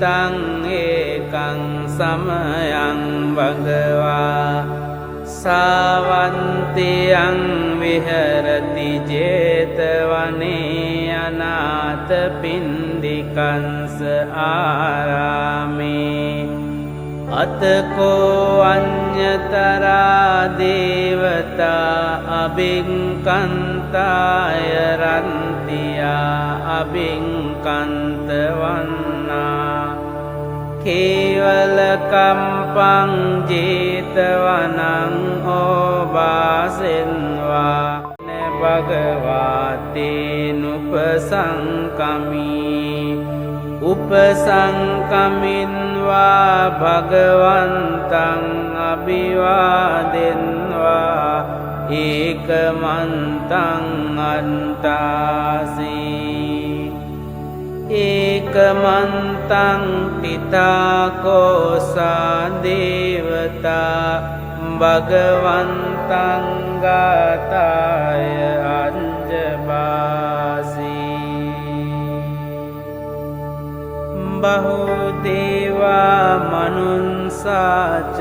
තං ඒකං සමයං භගවා සාවන්තියං විහෙරති 제තවනේ අනාථපිණ්ඩිකංස ආරාමේ අතකෝ අඤ්ඤතරා දේවතා අබින්කන්තාය රන්තියා අබින්කන්තවන්නා කේවල කම්පං 제තවනං ඕවාසෙන්වා භගවාතේනුපසංකමී උපසංකමින්වා භගවන්තං අභිවාදෙන්වා ඒකමන්තං අන්තාසී ඒකමන්තං තිතාකෝසා දේවතා භගවන්තං ගාතාය අංජබාසී බහුදේවා මනුන්සාච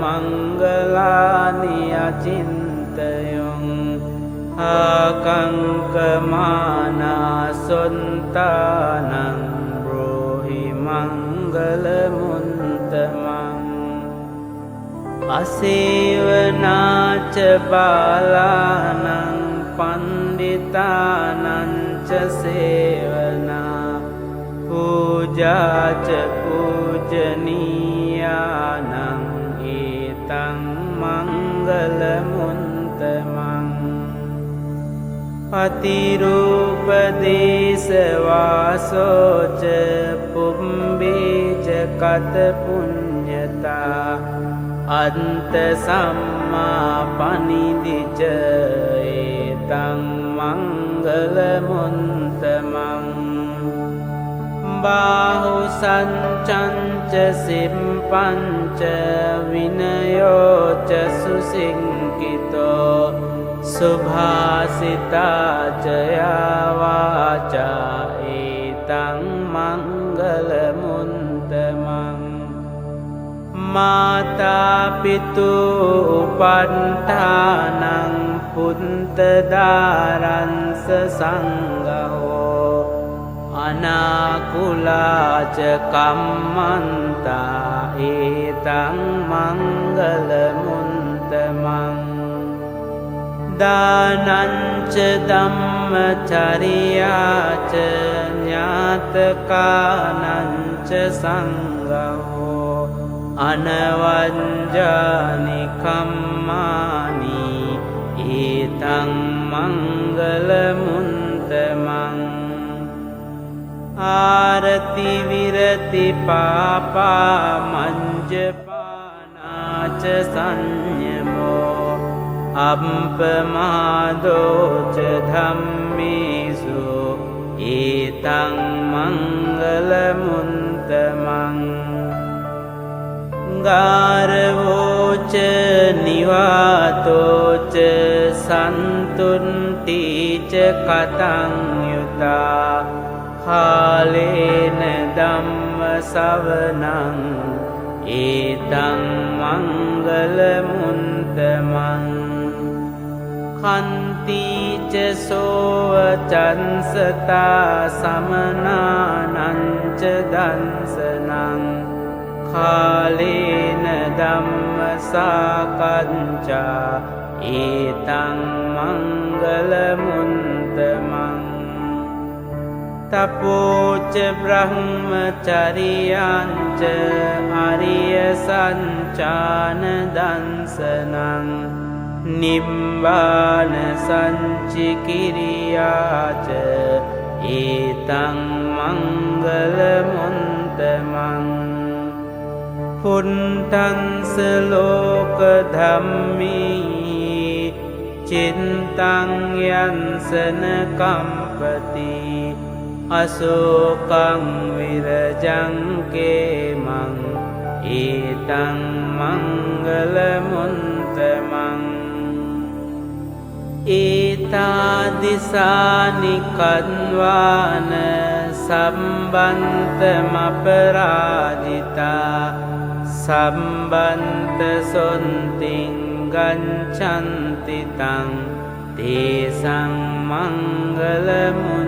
මංගලානි අචින්තයොං ආකංකමානා සොන්තානං බ්‍රෝහි මංගලමුන්තමං අසේවනාච බාලානං පණ්ඩිතානංච සේවනා පූජාච පූජනීයානං ඒතං මංගලමුන්තමං පතිරූපදේශවාසෝච පුම්බේච කත පුඤ්ඤතා අන්ත සම්මා පනිදිච ඒතං මංගලමුන්තමං බාහු සංචංච සිම්පංච විනයෝච සුසිංකිතෝ සුභාසිතාචයාවාචා ඒතං මංගලමුන්තමං මාතාපිතු උපට්ඨානං පුන්තදාරංස සංඝෝ අනාකුලාච කම්මන්තා ඒතං මංගලමුන්තමං දානංච ධම්මචරියාච ඥාතකානංච සංඝෝ අනවංජානි කම්මානි ඒතං මංගලමුන්තමං ආරති විරති පාපා මංජපානාච සංයමෝ අප්පමාදෝච ධම්මේසු ඒතං මංගලමුන්තමං ගාරවෝච නිවාතෝච සන්තුන්ටීච කතං යුතා කාලේන ධම්ම සවනං ඒතං මංගලමුන්තමං කන්තිච සෝව චන්සතා සමනානංච දන්සනං කාලේන ධම්ම සාකච්ඡා ඒතං මංගලමුන්තමං තපෝච බ්‍රහ්මචරියංච අරිය සංචාන දන්සනං නිබ්බාන සංචිකිරියාච ඒතං මංගලමුන්තමං පුන්තංස ලෝක ධම්මී චින්තං යන්සන කම්පති අසෝකං විරජං කේමං ඒතං මංගලමුන්තමං ඒතාදිසානි කන්වාන සම්බන්තමපරාජිතා සම්බන්ත සොන්තිං ගච්ඡන්ති තං තේසං මංගල මුනිසං